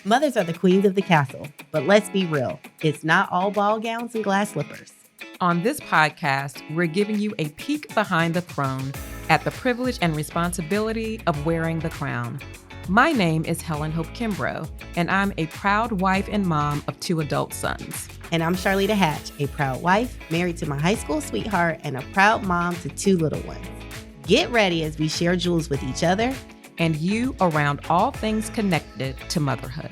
Mothers are the queens of the castle, but let's be real, it's not all ball gowns and glass slippers. On this podcast, we're giving you a peek behind the throne at the privilege and responsibility of wearing the crown. My name is Helen Hope Kimbrough, and I'm a proud wife and mom of 2 adult sons. And I'm Charlita Hatch, a proud wife, married to my high school sweetheart, and a proud mom to 2 little ones. Get ready as we share jewels with each other and you around all things connected to motherhood.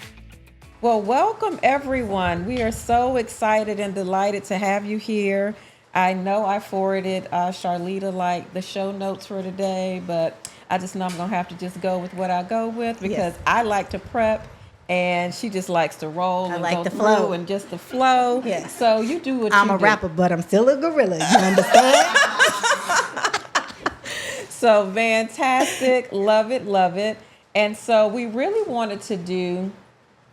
Well, welcome everyone. We are so excited and delighted to have you here. I know I forwarded Charlita like the show notes for today, but I just know I'm gonna have to just go with what I go with because I like to prep and she just likes to roll and like go the through flow. And just the flow. Yes. So you do what I'm you do. a rapper, but I'm still a gorilla. You understand? So fantastic. Love it, love it. And so we really wanted to do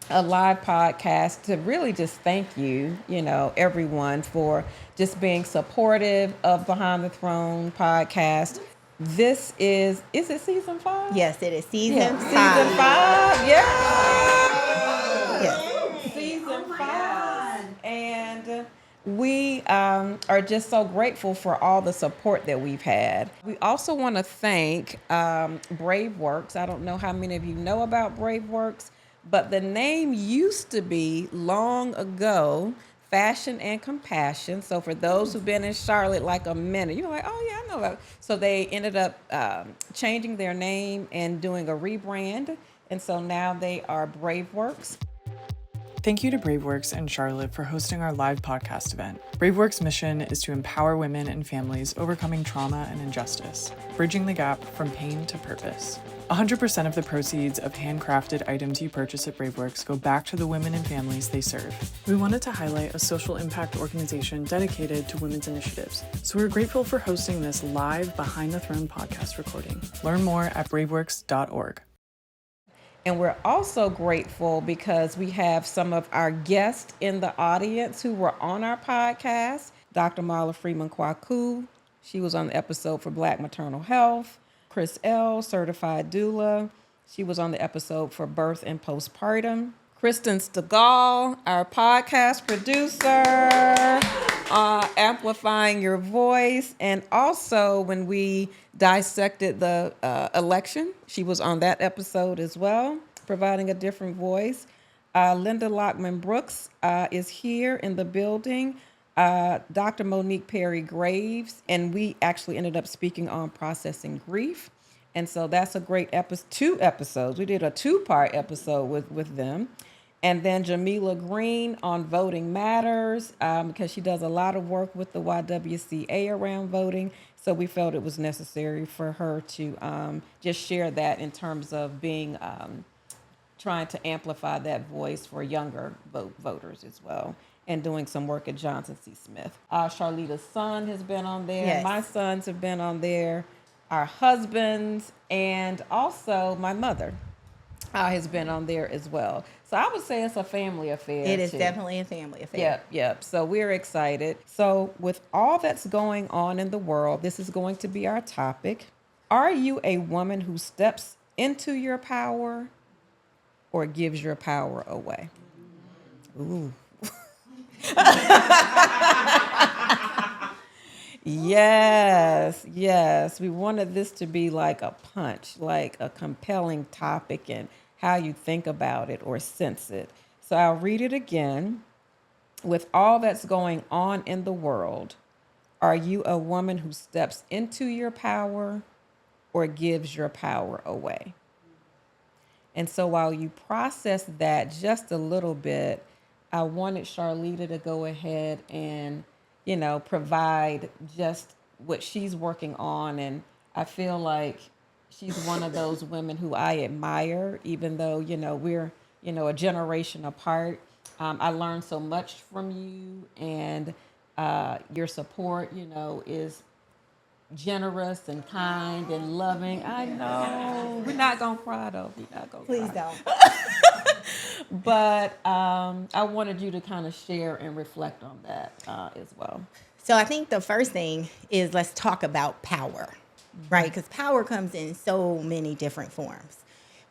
a live podcast to really just thank you, everyone for just being supportive of Behind the Throne podcast. This is it season 5? Yes, it is season 5. Season 5, yeah. Yes. Season 5. And we are just so grateful for all the support that we've had. We also want to thank BraveWorks. I don't know how many of you know about BraveWorks, but the name used to be long ago Fashion and Compassion. So for those who've been in Charlotte like a minute, you're like, oh yeah, I know about it. So they ended up changing their name and doing a rebrand. And so now they are BraveWorks. Thank you to BraveWorks and Charlotte for hosting our live podcast event. BraveWorks' mission is to empower women and families overcoming trauma and injustice, bridging the gap from pain to purpose. 100% of the proceeds of handcrafted items you purchase at BraveWorks go back to the women and families they serve. We wanted to highlight a social impact organization dedicated to women's initiatives, so we're grateful for hosting this live Behind the Throne podcast recording. Learn more at braveworks.org. And we're also grateful because we have some of our guests in the audience who were on our podcast. Dr. Marla Freeman Kwaku, she was on the episode for Black Maternal Health. Chris L., certified doula. She was on the episode for birth and postpartum. Kristen Stegall, our podcast producer, amplifying your voice. And also when we dissected the election, she was on that episode as well, providing a different voice. Linda Lockman Brooks is here in the building. Dr. Monique Perry Graves, and we actually ended up speaking on processing grief. And so that's a great 2 episodes. We did a 2-part episode with them. And then Jamila Green on Voting Matters, because she does a lot of work with the YWCA around voting. So we felt it was necessary for her to just share that in terms of being, trying to amplify that voice for younger voters as well, and doing some work at Johnson C. Smith. Charlita's son has been on there. Yes. My sons have been on there. Our husbands, and also my mother has been on there as well. So I would say it's a family affair. It is too. definitely a family affair. Yep. So we're excited. So with all that's going on in the world, this is going to be our topic. Are you a woman who steps into your power or gives your power away? Ooh. Yes. We wanted this to be like a punch, like a compelling topic and how you think about it or sense it. So I'll read it again. With all that's going on in the world, are you a woman who steps into your power or gives your power away? And so while you process that just a little bit, I wanted Charlita to go ahead and provide just what she's working on. And I feel like she's one of those women who I admire, even though, we're, a generation apart. I learned so much from you, and your support, is generous and kind and loving. I know. We're not going to cry, though. We're not going to Please cry. don't. But I wanted you to kind of share and reflect on that as well. So I think the first thing is let's talk about power, right? Because power comes in so many different forms.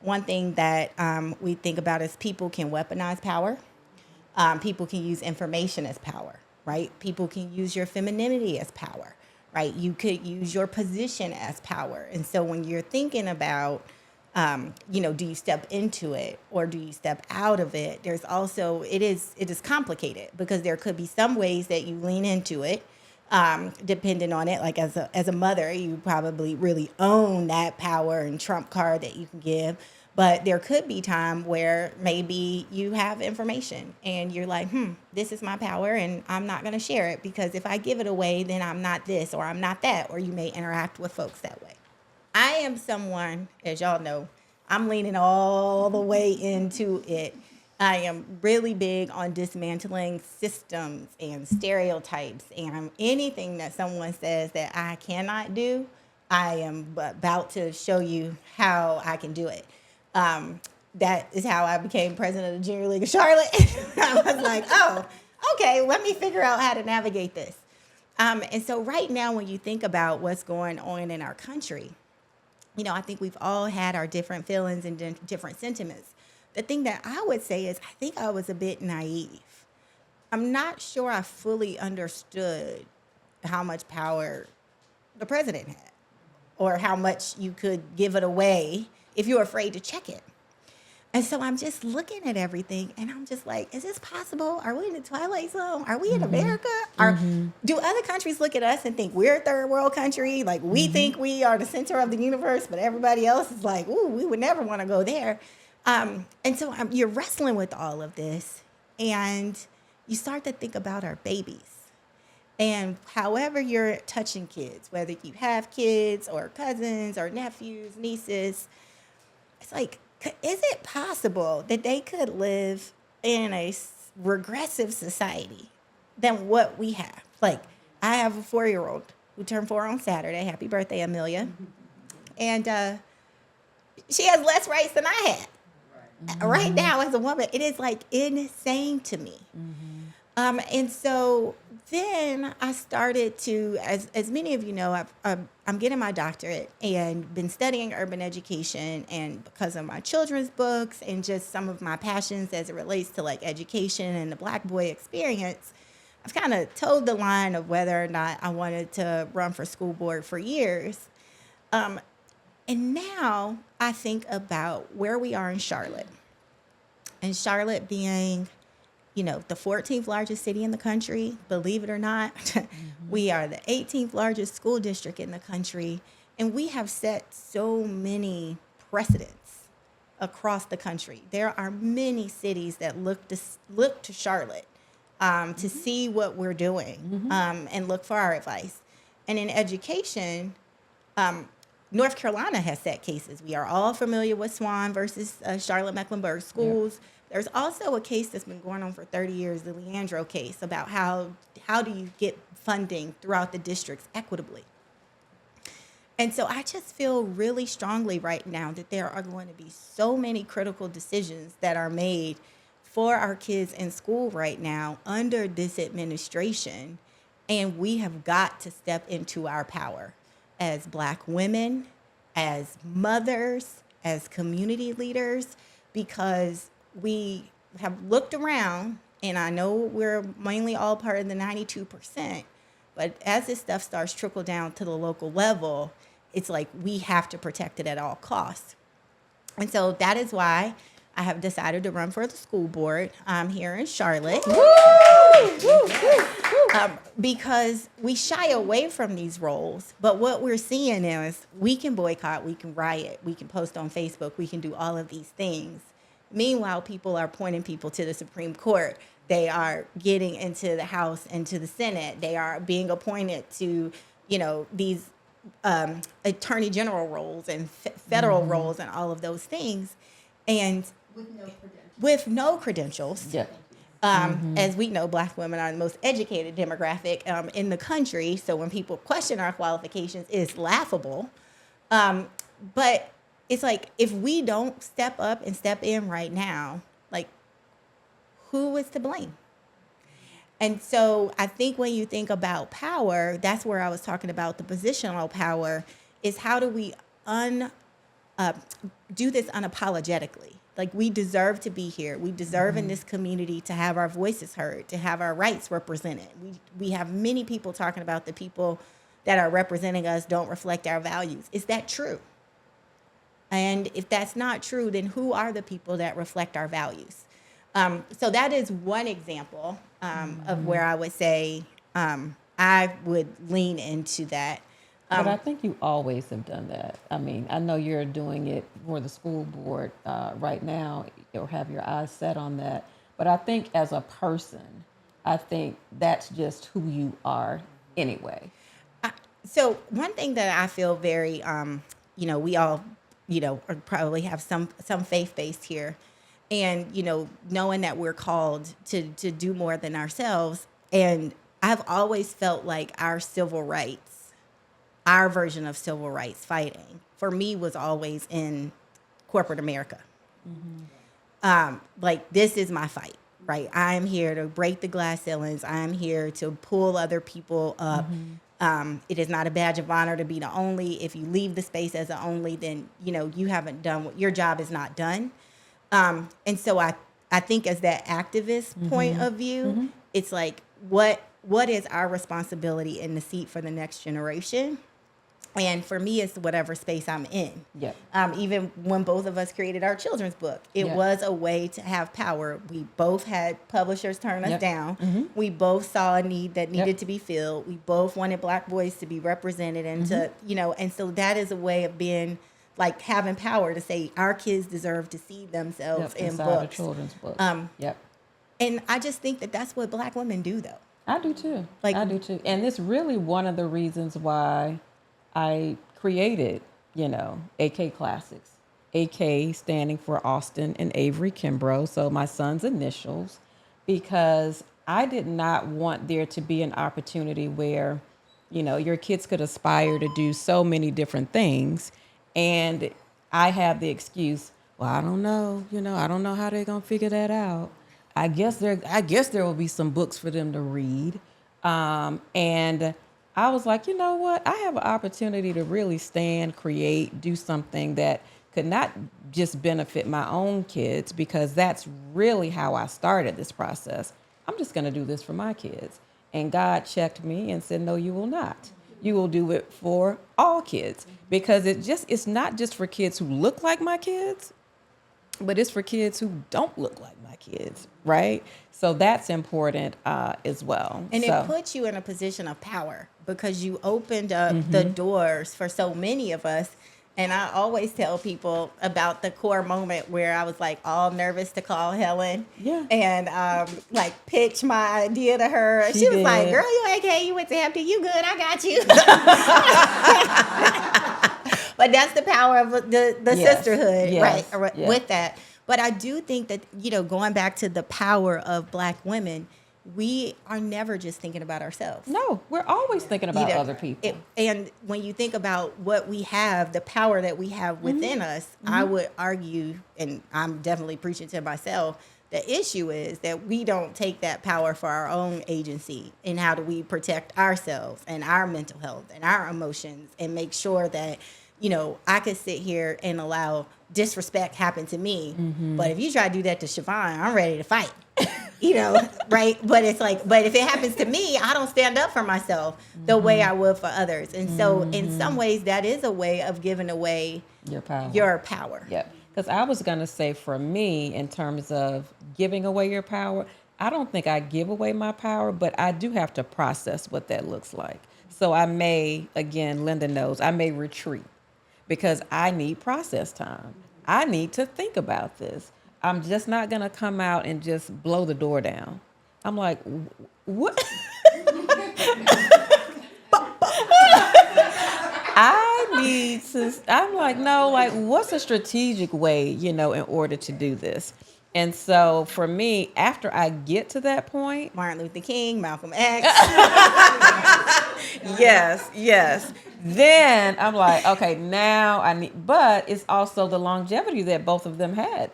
one thing that we think about is people can weaponize power. People can use information as power, right? People can use your femininity as power, right? You could use your position as power. And so when you're thinking about, do you step into it or do you step out of it? There's also, it is complicated because there could be some ways that you lean into it, depending on it. Like as a mother, you probably really own that power and trump card that you can give. But there could be time where maybe you have information and you're like, this is my power and I'm not going to share it because if I give it away, then I'm not this or I'm not that, or you may interact with folks that way. I am someone, as y'all know, I'm leaning all the way into it. I am really big on dismantling systems and stereotypes, and anything that someone says that I cannot do, I am about to show you how I can do it. That is how I became president of the Junior League of Charlotte. I was like, oh, okay, let me figure out how to navigate this. And so right now, when you think about what's going on in our country, I think we've all had our different feelings and different sentiments. The thing that I would say is I think I was a bit naive. I'm not sure I fully understood how much power the president had or how much you could give it away if you're afraid to check it. And so I'm just looking at everything and I'm just like, is this possible? Are we in the Twilight Zone? Are we in America? Do other countries look at us and think we're a third world country? Like we think we are the center of the universe, but everybody else is like, ooh, we would never want to go there. And so you're wrestling with all of this and you start to think about our babies. And however you're touching kids, whether you have kids or cousins or nephews, nieces, it's like, is it possible that they could live in a regressive society than what we have? Like, I have a 4-year-old who turned 4 on Saturday. Happy birthday, Amelia. And she has less rights than I had. Right now, as a woman, it is like insane to me. And so then I started to, as many of you know, I'm getting my doctorate and been studying urban education, and because of my children's books and just some of my passions as it relates to like education and the Black boy experience, I've kind of toed the line of whether or not I wanted to run for school board for years. And now I think about where we are in Charlotte, and Charlotte being, the 14th largest city in the country, believe it or not. We are the 18th largest school district in the country, and we have set so many precedents across the country. There are many cities that look to Charlotte to see what we're doing and look for our advice. And in education, North Carolina has set cases. We are all familiar with Swan versus Charlotte-Mecklenburg schools. Yep. There's also a case that's been going on for 30 years, the Leandro case, about how do you get funding throughout the districts equitably. And so I just feel really strongly right now that there are going to be so many critical decisions that are made for our kids in school right now under this administration, and we have got to step into our power as Black women, as mothers, as community leaders, because we have looked around, and I know we're mainly all part of the 92%, but as this stuff starts to trickle down to the local level, it's like we have to protect it at all costs. And so that is why I have decided to run for the school board here in Charlotte. Because we shy away from these roles, but what we're seeing is we can boycott, we can riot, we can post on Facebook, we can do all of these things. Meanwhile, people are appointing people to the Supreme Court. They are getting into the House and to the Senate. They are being appointed to, these attorney general roles and federal roles and all of those things. And with no credentials. Yeah. As we know, Black women are the most educated demographic in the country. So when people question our qualifications, it's laughable. But it's like, if we don't step up and step in right now, like, who is to blame? And so I think when you think about power, that's where I was talking about the positional power, is how do we do this unapologetically. Like, we deserve to be here. We deserve in this community to have our voices heard, to have our rights represented. We have many people talking about the people that are representing us don't reflect our values. Is that true? And if that's not true, then who are the people that reflect our values? So that is one example of where I would say I would lean into that. But I think you always have done that. I mean, I know you're doing it for the school board right now, or have your eyes set on that. But I think as a person, I think that's just who you are anyway. So one thing that I feel very, we all, probably have some faith-based here. And, knowing that we're called to do more than ourselves. And I've always felt like our civil rights, our version of civil rights fighting, for me, was always in corporate America. Like, this is my fight, right? I am here to break the glass ceilings. I am here to pull other people up. It is not a badge of honor to be the only. If you leave the space as the only, then, you haven't done what your job is not done. And so I think as that activist point of view, it's like, what is our responsibility in the seat for the next generation? And for me, it's whatever space I'm in. Yep. Even when both of us created our children's book, it was a way to have power. We both had publishers turn us down. We both saw a need that needed to be filled. We both wanted Black boys to be represented and to, and so that is a way of being, like, having power to say our kids deserve to see themselves in books. A children's book. And I just think that that's what Black women do, though. I do too. I do too. And it's really one of the reasons why I created, AK Classics. AK standing for Austin and Avery Kimbrough, so my son's initials, because I did not want there to be an opportunity where, your kids could aspire to do so many different things. And I have the excuse, well, I don't know, I don't know how they're going to figure that out. I guess there will be some books for them to read. And I was like, you know what? I have an opportunity to really stand, create, do something that could not just benefit my own kids, because that's really how I started this process. I'm just going to do this for my kids. And God checked me and said, no, you will not. You will do it for all kids, because it's not just for kids who look like my kids, but it's for kids who don't look like my kids, right? So that's important as well. And it puts you in a position of power, because you opened up the doors for so many of us. And I always tell people about the core moment where I was like all nervous to call Helen and pitch my idea to her. She was like, girl, you okay? You went to Hampton. You good? I got you. But that's the power of the sisterhood, right? With that. But I do think that, going back to the power of Black women, we are never just thinking about ourselves. No, we're always thinking about other people. And when you think about what we have, the power that we have within us, I would argue, and I'm definitely preaching to myself, the issue is that we don't take that power for our own agency. And how do we protect ourselves and our mental health and our emotions, and make sure that, I could sit here and allow disrespect happen to me. But if you try to do that to Siobhan, I'm ready to fight. Right? But it's like, but if it happens to me, I don't stand up for myself the way I would for others. And so in some ways, that is a way of giving away your power. Yeah. Because I was going to say, for me, in terms of giving away your power, I don't think I give away my power, but I do have to process what that looks like. So I may, again, Linda knows, I may retreat because I need process time. I need to think about this. I'm just not going to come out and just blow the door down. I'm like, what? I'm like, no, like, what's a strategic way, in order to do this? And so for me, after I get to that point, Martin Luther King, Malcolm X. Yes. Then I'm like, okay, now I need, but it's also the longevity that both of them had,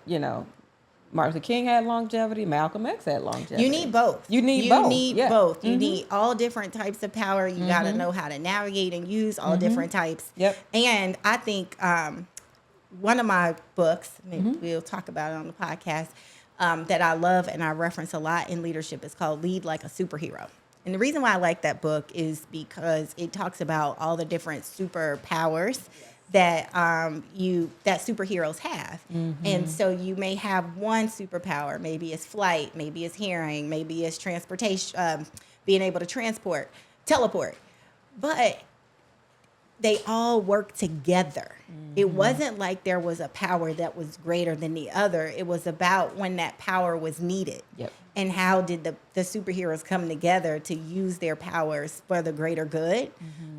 Martin Luther King had longevity, Malcolm X had longevity. You need both. You need both. You need all different types of power. You got to know how to navigate and use all different types. Yep. And I think one of my books, maybe we'll talk about it on the podcast, that I love and I reference a lot in leadership is called Lead Like a Superhero. And the reason why I like that book is because it talks about all the different superpowers that that superheroes have. And so you may have one superpower, maybe it's flight, maybe it's hearing, maybe it's transportation, being able to teleport. But they all work together. It wasn't like there was a power that was greater than the other. It was about when that power was needed. Yep. And how did the superheroes come together to use their powers for the greater good?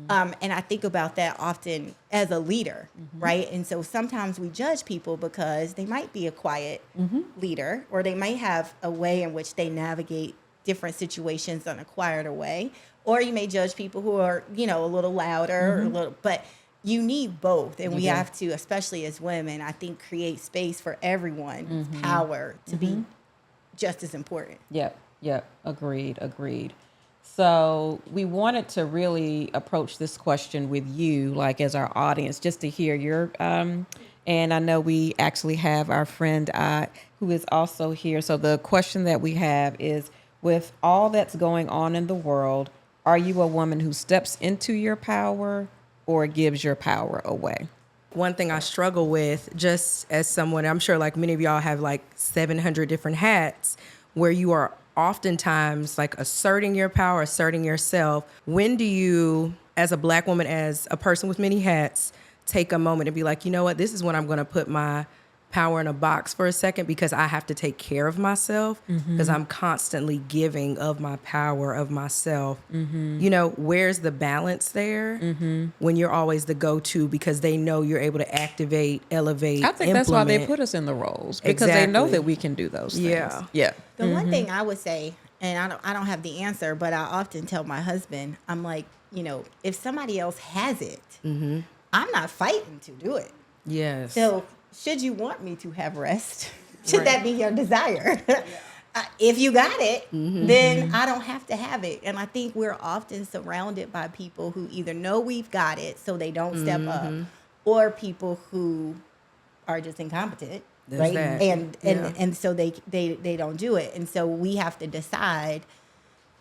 And I think about that often as a leader, right? And so sometimes we judge people because they might be a quiet leader, or they might have a way in which they navigate different situations in a quieter way. Or you may judge people who are, a little louder, but you need both. And we have to, especially as women, I think, create space for everyone's power to be just as important. Yep. Agreed. So we wanted to really approach this question with you, like as our audience, just to hear your, and I know we actually have our friend who is also here. So the question that we have is, with all that's going on in the world, are you a woman who steps into your power or gives your power away? One thing I struggle with, just as someone, I'm sure like many of y'all have like 700 different hats, where you are oftentimes like asserting your power, asserting yourself. When do you, as a Black woman, as a person with many hats, take a moment and be like, you know what, this is when I'm going to put my power in a box for a second, because I have to take care of myself, because I'm constantly giving of my power, of myself. Where's the balance there when you're always the go-to, because they know you're able to activate, elevate, I think that's why they put us in the roles, because they know that we can do those things. Yeah. The one thing I would say, and I don't have the answer, but I often tell my husband, I'm like, if somebody else has it, I'm not fighting to do it. Yes. So should you want me to have rest, should that be your desire? If you got it, then I don't have to have it. And I think we're often surrounded by people who either know we've got it, so they don't step up, or people who are just incompetent, right? That. And so they don't do it. And so we have to decide,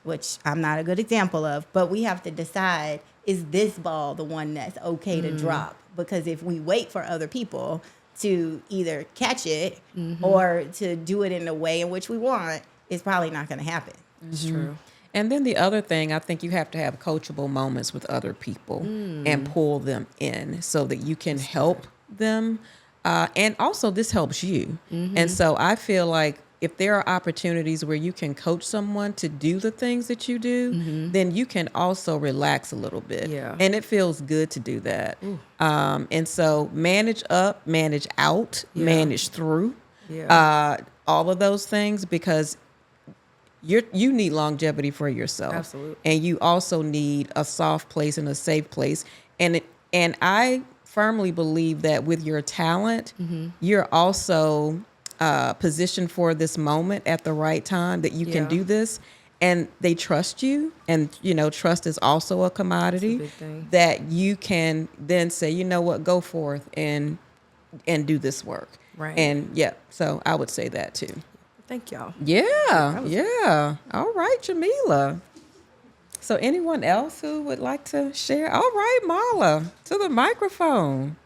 which I'm not a good example of, but we have to decide, is this ball the one that's okay to drop? Because if we wait for other people to either catch it or to do it in the way in which we want, it's probably not going to happen. It's true. And then the other thing, I think you have to have coachable moments with other people and pull them in so that you can help them. And also this helps you. And so I feel like if there are opportunities where you can coach someone to do the things that you do, then you can also relax a little bit. Yeah. And it feels good to do that. And so manage up, manage out, manage through, all of those things, because you need longevity for yourself. Absolutely. And you also need a soft place and a safe place. And I firmly believe that with your talent, you're also positioned for this moment at the right time, that you can do this, and they trust you. And trust is also a commodity. That's a big thing. That you can then say, you know what, go forth and do this work. Right. And so I would say that too. Thank y'all. Yeah. All right, Jamila. So anyone else who would like to share? All right, Mala, to the microphone.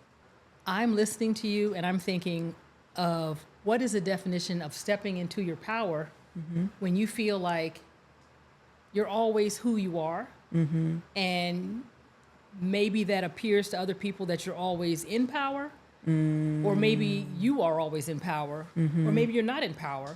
I'm listening to you and I'm thinking of, what is the definition of stepping into your power when you feel like you're always who you are, and maybe that appears to other people that you're always in power, or maybe you are always in power, or maybe you're not in power,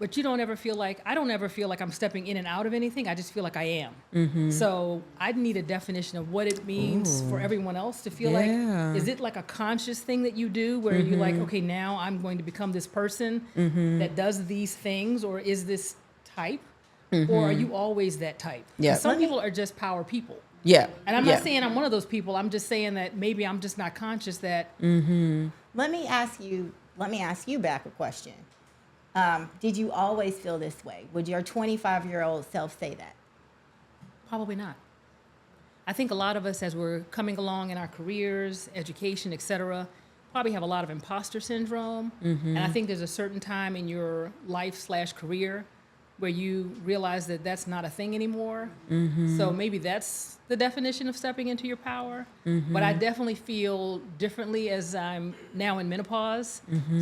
but I don't ever feel like I'm stepping in and out of anything. I just feel like I am. So I need a definition of what it means for everyone else to feel like, is it like a conscious thing that you do where you're like, okay, now I'm going to become this person that does these things, or is this type, or are you always that type? Yeah. Some people are just power people. Yeah. And I'm not saying I'm one of those people. I'm just saying that maybe I'm just not conscious that. Let me ask you back a question. Did you always feel this way? Would your 25-year-old self say that? Probably not. I think a lot of us, as we're coming along in our careers, education, et cetera, probably have a lot of imposter syndrome. And I think there's a certain time in your life/career where you realize that that's not a thing anymore. So maybe that's the definition of stepping into your power. But I definitely feel differently as I'm now in menopause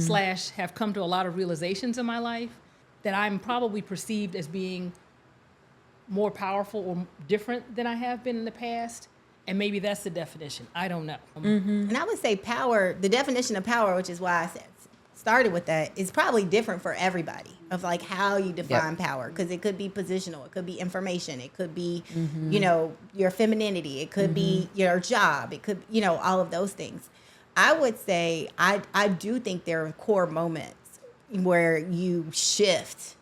/ have come to a lot of realizations in my life that I'm probably perceived as being more powerful or different than I have been in the past. And maybe that's the definition. I don't know. And I would say power, the definition of power, which is why I started with that, is probably different for everybody of like how you define power. Because it could be positional, it could be information, it could be, you know, your femininity, it could be your job, it could, you know, all of those things. I would say I do think there are core moments where you shift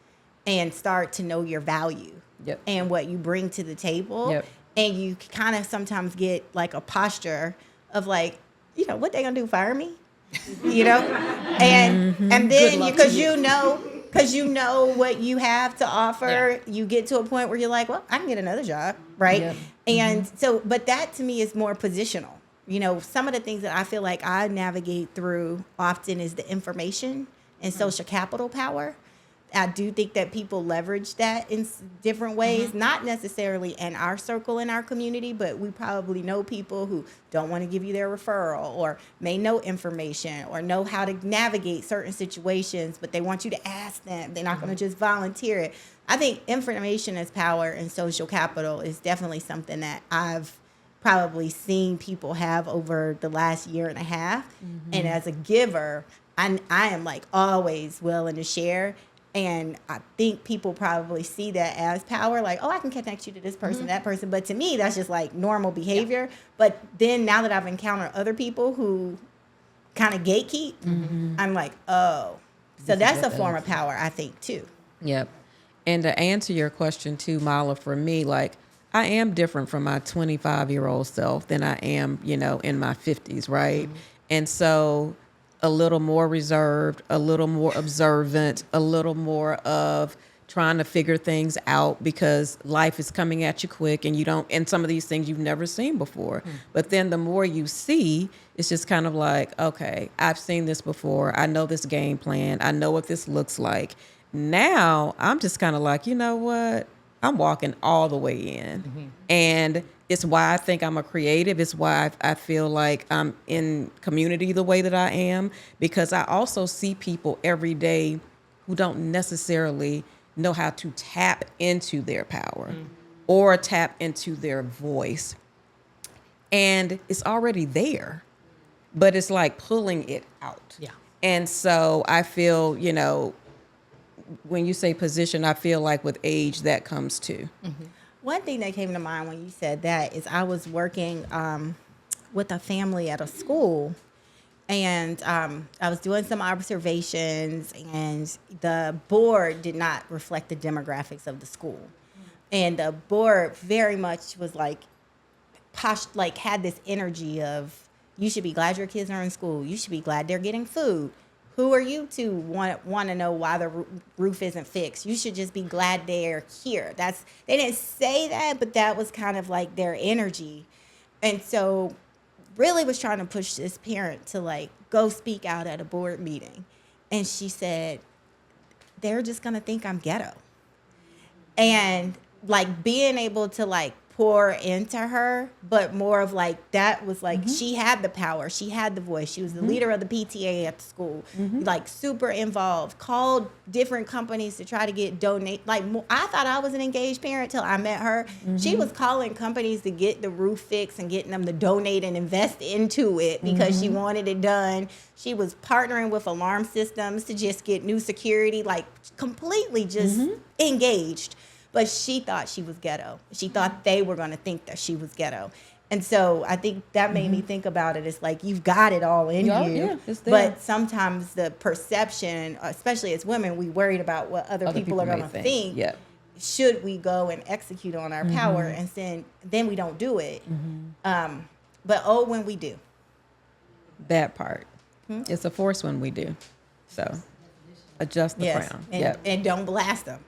and start to know your value and what you bring to the table. And you kind of sometimes get like a posture of like, you know, what they gonna do, fire me? You know? And then because you know what you have to offer, you get to a point where you're like, well, I can get another job, right? And so, but that to me is more positional. You know, some of the things that I feel like I navigate through often is the information and social capital power. I do think that people leverage that in different ways, not necessarily in our circle, in our community, but we probably know people who don't want to give you their referral or may know information or know how to navigate certain situations, but they want you to ask them. They're not going to just volunteer it. I think information as power and social capital is definitely something that I've probably seen people have over the last year and a half. And as a giver, I am like always willing to share. And I think people probably see that as power, like, oh, I can connect you to this person, that person. But to me, that's just like normal behavior. But then now that I've encountered other people who kind of gatekeep, I'm like, oh. So that's a form of power, I think, too. Yep. And to answer your question too, Mala, for me, like, I am different from my 25-year-old self than I am, you know, in my 50s, right? And so a little more reserved, a little more observant, a little more of trying to figure things out because life is coming at you quick and some of these things you've never seen before. But then the more you see, it's just kind of like, okay, I've seen this before. I know this game plan. I know what this looks like. Now I'm just kind of like, you know what? I'm walking all the way in. And it's why I think I'm a creative. It's why I feel like I'm in community the way that I am, because I also see people every day who don't necessarily know how to tap into their power or tap into their voice. And it's already there, but it's like pulling it out. And so I feel, you know, when you say position, I feel like with age that comes too. One thing that came to mind when you said that is I was working with a family at a school, and I was doing some observations, and the board did not reflect the demographics of the school. And the board very much was like, had this energy of, you should be glad your kids are in school. You should be glad they're getting food. Who are you to want to know why the roof isn't fixed? You should just be glad they're here. They didn't say that, but that was kind of like their energy. And so really was trying to push this parent to like go speak out at a board meeting. And she said, they're just going to think I'm ghetto. And like being able to like pour into her, but more of like, that was like, she had the power, she had the voice, she was the leader of the PTA at the school, like super involved, called different companies to try to get donate. Like, I thought I was an engaged parent till I met her. She was calling companies to get the roof fixed and getting them to donate and invest into it because she wanted it done. She was partnering with alarm systems to just get new security, like completely just engaged. But she thought she was ghetto. She thought they were going to think that she was ghetto. And so I think that made me think about it. It's like, you've got it all in you. Yeah, it's there. But sometimes the perception, especially as women, we worried about what other people are going to think. Yep. Should we go and execute on our power? And then we don't do it. But when we do. That part. It's a force when we do. So adjust the crown. And don't blast them.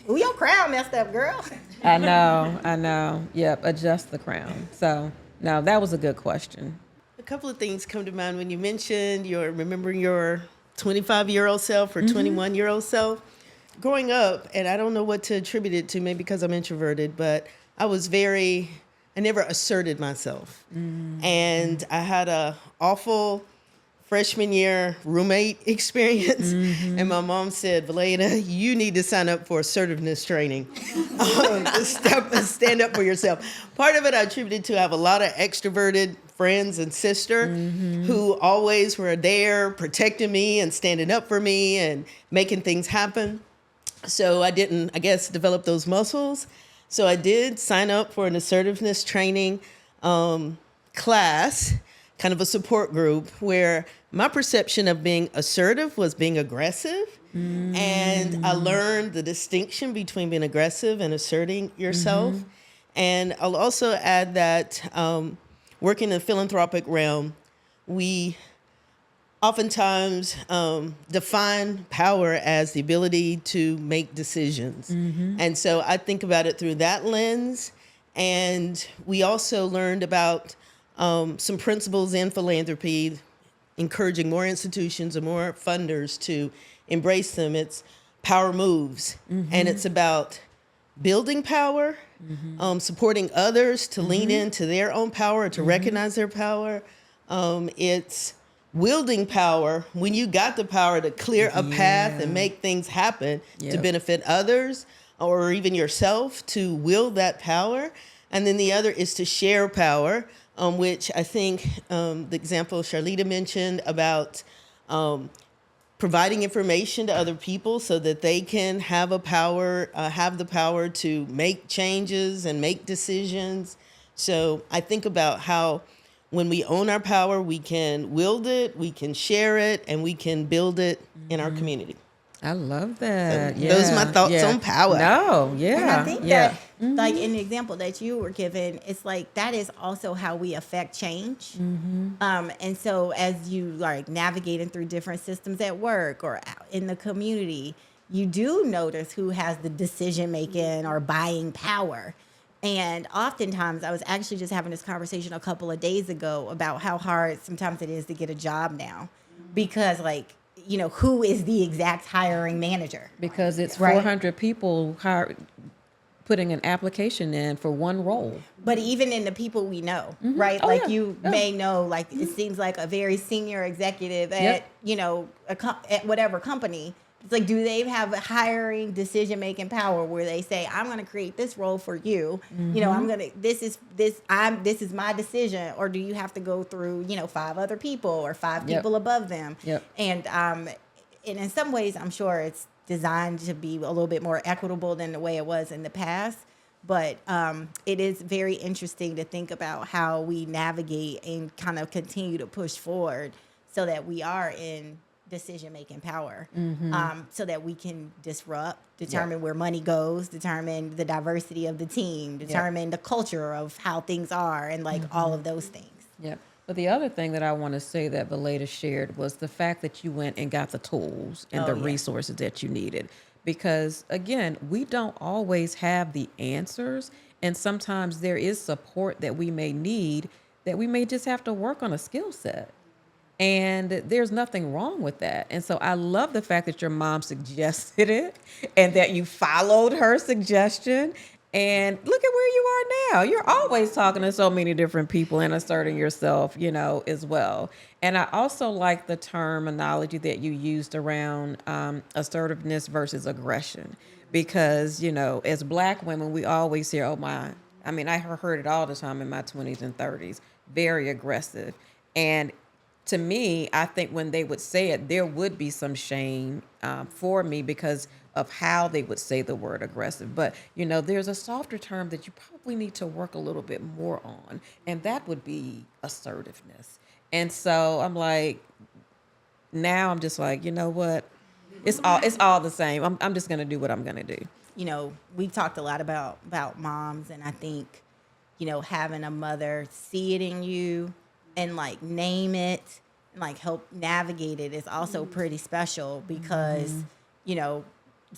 Ooh, your crown messed up, girl. I know. Yep, adjust the crown. So, no, that was a good question. A couple of things come to mind when you mentioned your remembering your 25-year-old self or 21-year-old self. Growing up, and I don't know what to attribute it to, maybe because I'm introverted, but I never asserted myself. And I had a awful freshman year roommate experience. And my mom said, Valeda, you need to sign up for assertiveness training. Stand up for yourself. Part of it I attributed to I have a lot of extroverted friends and sister who always were there protecting me and standing up for me and making things happen. So I didn't, I guess, develop those muscles. So I did sign up for an assertiveness training class, kind of a support group, where my perception of being assertive was being aggressive. And I learned the distinction between being aggressive and asserting yourself. And I'll also add that working in the philanthropic realm, we oftentimes define power as the ability to make decisions. And so I think about it through that lens. And we also learned about some principles in philanthropy, encouraging more institutions and more funders to embrace them. It's power moves, and it's about building power, supporting others to lean into their own power, to recognize their power. It's wielding power when you got the power to clear a path and make things happen to benefit others or even yourself, to wield that power. And then the other is to share power, which I think the example Charlita mentioned about providing information to other people so that they can have the power to make changes and make decisions. So I think about how when we own our power, we can wield it, we can share it, and we can build it in our community. I love that. So those are my thoughts on power. No, And I think that, like in the example that you were given, it's like that is also how we affect change. And so as you like navigating through different systems at work or out in the community, you do notice who has the decision making or buying power. And oftentimes, I was actually just having this conversation a couple of days ago about how hard sometimes it is to get a job now, because like, you know, who is the exact hiring manager? Because it's Right. 400 people putting an application in for one role. But even in the people we know, right? Oh, like yeah. you may know, like it seems like a very senior executive at, you know, at whatever company. It's like, do they have a hiring decision-making power where they say, I'm going to create this role for you. You know, this is my decision. Or do you have to go through, you know, 5 other people or 5 people above them? And in some ways, I'm sure it's designed to be a little bit more equitable than the way it was in the past. But it is very interesting to think about how we navigate and kind of continue to push forward so that we are in decision-making power, so that we can disrupt, determine where money goes, determine the diversity of the team, determine the culture of how things are, and like all of those things. Yeah. But the other thing that I want to say that Valeda shared was the fact that you went and got the tools and resources that you needed. Because again, we don't always have the answers. And sometimes there is support that we may need that we may just have to work on a skill set. And there's nothing wrong with that. And so I love the fact that your mom suggested it and that you followed her suggestion. And look at where you are now. You're always talking to so many different people and asserting yourself, you know, as well. And I also like the terminology that you used around assertiveness versus aggression. Because, you know, as Black women, we always hear, I heard it all the time in my 20s and 30s, very aggressive. And to me, I think when they would say it, there would be some shame for me because of how they would say the word aggressive. But, you know, there's a softer term that you probably need to work a little bit more on, and that would be assertiveness. And so I'm like, now I'm just like, you know what? It's all the same. I'm just going to do what I'm going to do. You know, we talked a lot about moms, and I think, you know, having a mother see it in you and like name it and like help navigate it is also pretty special because, you know,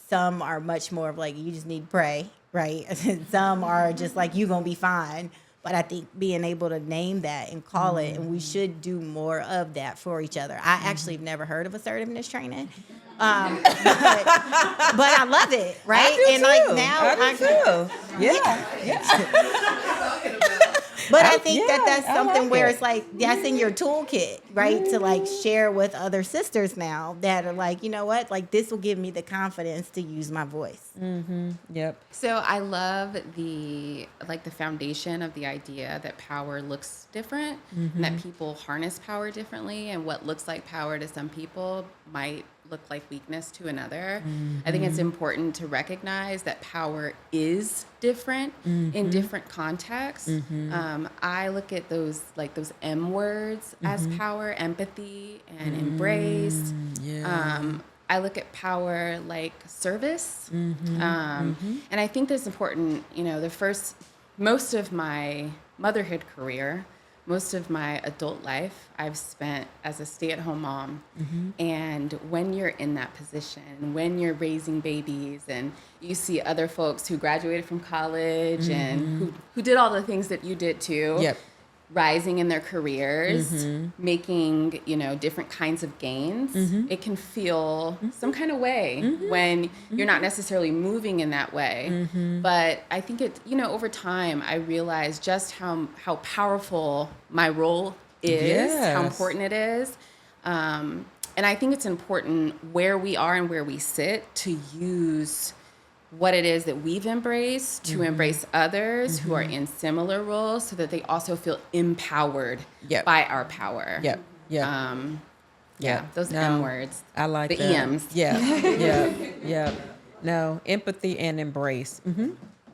Some are much more of like, you just need to pray, right? Some are just like, you're going to be fine. But I think being able to name that and call it, and we should do more of that for each other. I actually have never heard of assertiveness training. But I love it, right? I do too. Now I do too. Yeah. But I think that's I something like where it. it's like, that's in your toolkit, right? To like share with other sisters now that are like, you know what? Like, this will give me the confidence to use my voice. Yep. So I love the foundation of the idea that power looks different, and that people harness power differently, and what looks like power to some people might look like weakness to another. I think it's important to recognize that power is different in different contexts. I look at those M words as power, empathy, and embrace. I look at power like service. And I think that's important. Most of my motherhood career, most of my adult life, I've spent as a stay-at-home mom. And when you're in that position, when you're raising babies and you see other folks who graduated from college and who did all the things that you did too, rising in their careers, making, different kinds of gains, it can feel some kind of way when you're not necessarily moving in that way. But I think over time, I realized just how powerful my role is, how important it is. And I think it's important where we are and where we sit to use what it is that we've embraced to embrace others who are in similar roles so that they also feel empowered by our power. Those M words. I like the that. EMs. No, empathy and embrace.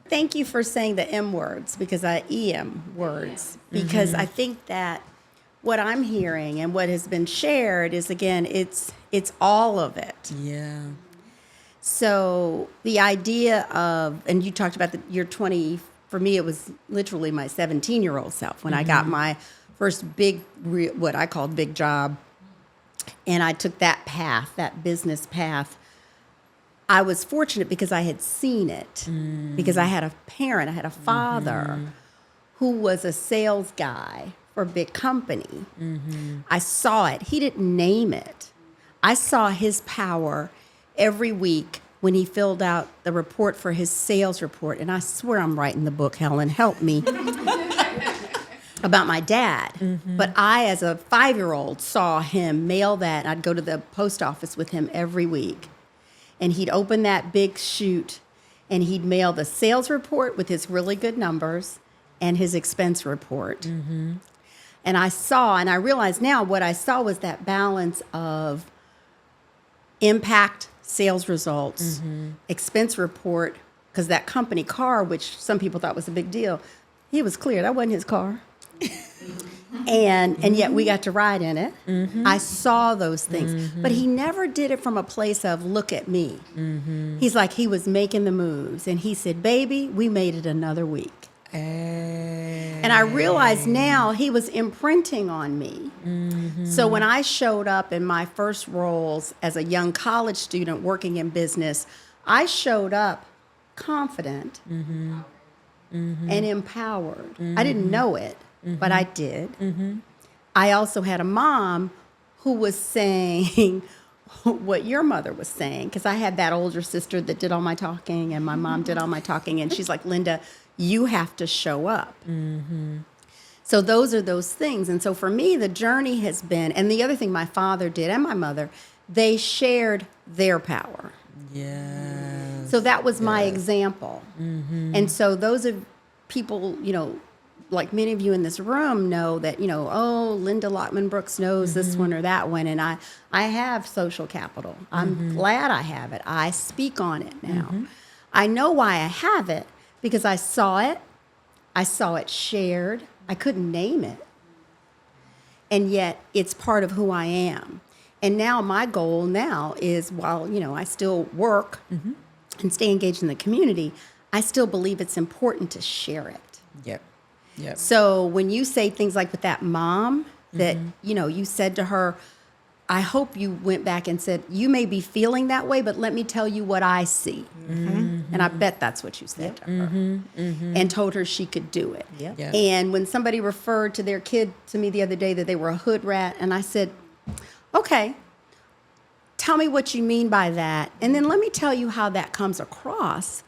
Thank you for saying the M words, because EM words, because I think that what I'm hearing and what has been shared is, again, it's all of it. Yeah. So the idea of, and you talked about your 20, for me, it was literally my 17-year-old self when I got my first big, what I called big job. And I took that path, that business path. I was fortunate because I had seen it, because I had a parent, I had a father who was a sales guy for a big company. I saw it. He didn't name it. I saw his power every week when he filled out the report for his sales report. And I swear I'm writing the book, Helen, help me, about my dad. But I, as a 5-year-old, saw him mail that. I'd go to the post office with him every week. And he'd open that big chute and he'd mail the sales report with his really good numbers and his expense report. And I realized now what I saw was that balance of impact, sales results, expense report, because that company car, which some people thought was a big deal, he was clear. That wasn't his car. And yet we got to ride in it. I saw those things. But he never did it from a place of, look at me. He's like, he was making the moves. And he said, baby, we made it another week. And I realize now he was imprinting on me. So when I showed up in my first roles as a young college student working in business, I showed up confident and empowered. I didn't know it, but I did. I also had a mom who was saying what your mother was saying, because I had that older sister that did all my talking and my mom did all my talking. And she's like, Linda, you have to show up. So those are those things. And so for me, the journey has been, and the other thing my father did and my mother, they shared their power. Yes. So that was my example. And so those are people, like many of you in this room know that, Linda Lockman Brooks knows this one or that one. And I have social capital. I'm glad I have it. I speak on it now. I know why I have it, because I saw it shared. I couldn't name it. And yet it's part of who I am. And now my goal now is, while, I still work and stay engaged in the community, I still believe it's important to share it. Yep. So when you say things like with that mom that, you said to her, I hope you went back and said, you may be feeling that way, but let me tell you what I see. And I bet that's what you said to her. And told her she could do it. Yep. Yeah. And when somebody referred to their kid to me the other day that they were a hood rat, and I said, okay, tell me what you mean by that. And then let me tell you how that comes across.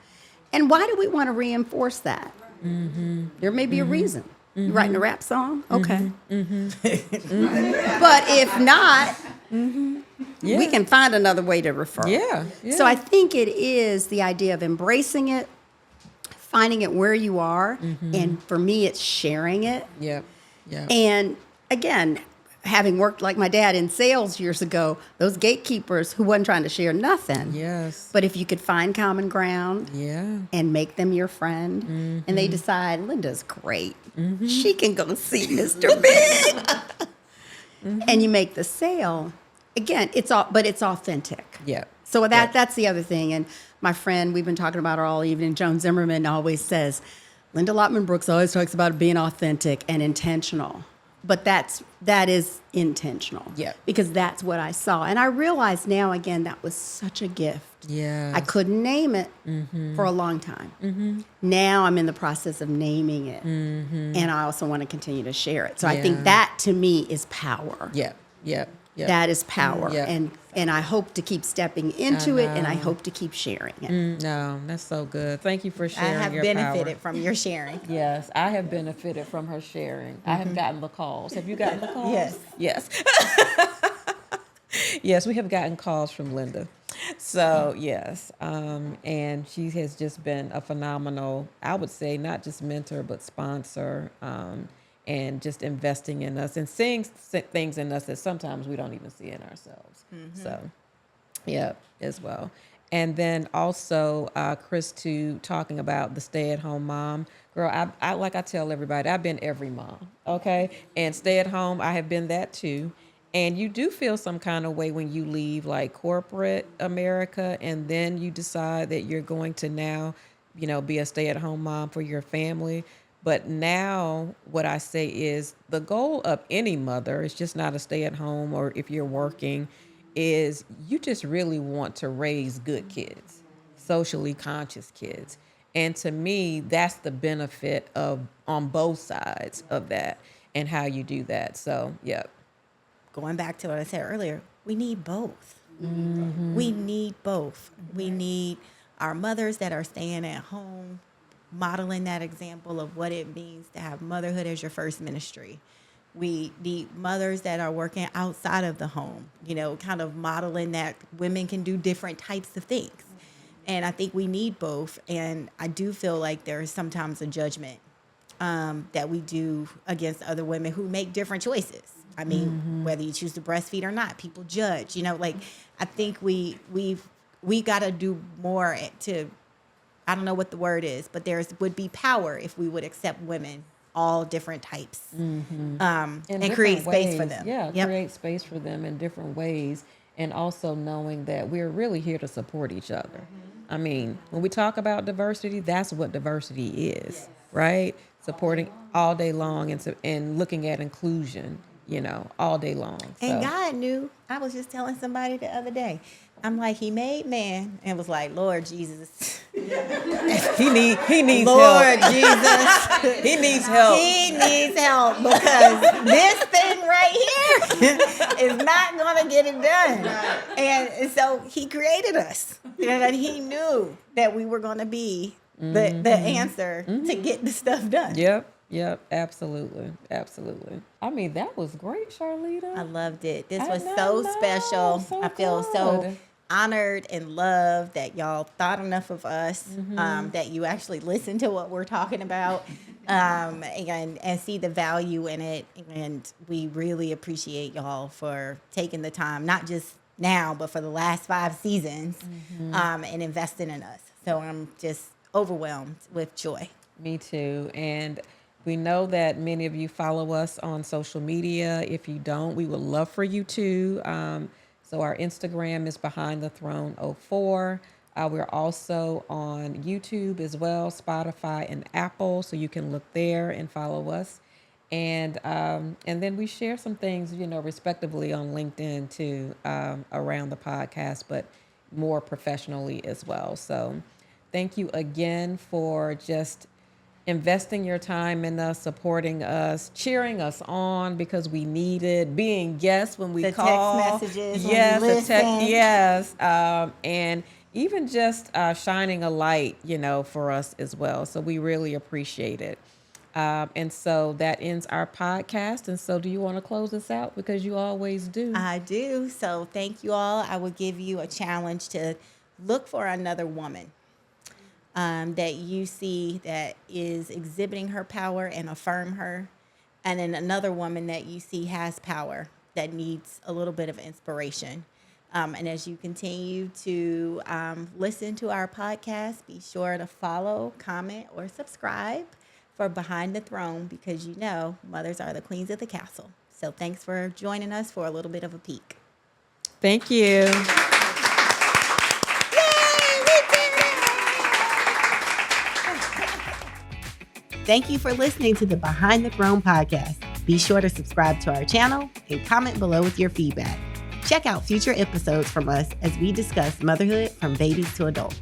And why do we want to reinforce that? There may be a reason. You writing a rap song? Okay. But if not, we can find another way to refer. Yeah. So I think it is the idea of embracing it, finding it where you are, and for me, it's sharing it. Yep. Yeah. And again, having worked like my dad in sales years ago, those gatekeepers who wasn't trying to share nothing. Yes. But if you could find common ground Yeah. and make them your friend, and they decide Linda's great, she can go see Mr. Big, and you make the sale. Again, it's authentic. Yeah. So that's the other thing. And my friend, we've been talking about her all evening, Joan Zimmerman, always says, Linda Lotman Brooks always talks about being authentic and intentional. But that is intentional. Yeah. Because that's what I saw. And I realize now, again, that was such a gift. Yeah. I couldn't name it for a long time. Now I'm in the process of naming it. And I also want to continue to share it. So I think that, to me, is power. Yeah. Yeah. Yeah. That is power. Yeah. And I hope to keep stepping into it, and I hope to keep sharing it. No, that's so good. Thank you for I sharing have your benefited power. from your sharing. Yes, I have benefited from her sharing. I have gotten the calls. Have you gotten the calls? Yes. Yes. Yes, we have gotten calls from Linda. So, yes. And she has just been a phenomenal, I would say, not just mentor, but sponsor, and just investing in us and seeing things in us that sometimes we don't even see in ourselves. So, yeah, as well. And then also, Chris, too, talking about the stay-at-home mom. Girl, I like I tell everybody, I've been every mom, okay? And stay-at-home, I have been that too. And you do feel some kind of way when you leave like corporate America, and then you decide that you're going to now, be a stay-at-home mom for your family. But now what I say is the goal of any mother is just not a stay-at-home, or if you're working, is you just really want to raise good kids, socially conscious kids. And to me, that's the benefit of on both sides of that and how you do that. So, yeah. Going back to what I said earlier, we need both. We need both. We need our mothers that are staying at home, modeling that example of what it means to have motherhood as your first ministry. We need mothers that are working outside of the home, kind of modeling that women can do different types of things. And I think we need both. And I do feel like there is sometimes a judgment that we do against other women who make different choices. I mean, whether you choose to breastfeed or not, people judge. I think we got to do more to, I don't know what the word is, but would be power if we would accept women, all different types, and create space for them. Yeah, create space for them in different ways. And also knowing that we're really here to support each other. I mean, when we talk about diversity, that's what diversity is, right? Supporting all day long and looking at inclusion, all day long. So. And God knew. I was just telling somebody the other day. I'm like, He made man and was like, Lord Jesus. He needs Lord help. Jesus. He needs help. He needs help because this thing right here is not going to get it done. And so He created us. And He knew that we were going to be the answer to get the stuff done. Yep, absolutely. I mean, that was great, Charlita. I loved it. This I was know, so special. so I feel so good. honored and loved that y'all thought enough of us, that you actually listened to what we're talking about, and see the value in it. And we really appreciate y'all for taking the time, not just now, but for the last 5 seasons, and investing in us. So I'm just overwhelmed with joy. Me too. And we know that many of you follow us on social media. If you don't, we would love for you to. So our Instagram is Behind the Throne 04. We're also on YouTube as well, Spotify and Apple. So you can look there and follow us. And then we share some things, respectively on LinkedIn too, around the podcast, but more professionally as well. So thank you again for just investing your time in us, supporting us, cheering us on because we need it, being guests when we The call. text messages, Yes, when you listen. and even just shining a light, for us as well. So we really appreciate it. And so that ends our podcast. And so do you want to close us out? Because you always do. I do. So thank you all. I will give you a challenge to look for another woman that you see that is exhibiting her power and affirm her. And then another woman that you see has power that needs a little bit of inspiration. And as you continue to listen to our podcast, be sure to follow, comment, or subscribe for Behind the Throne, because mothers are the queens of the castle. So thanks for joining us for a little bit of a peek. Thank you. Thank you for listening to the Behind the Throne podcast. Be sure to subscribe to our channel and comment below with your feedback. Check out future episodes from us as we discuss motherhood from babies to adults.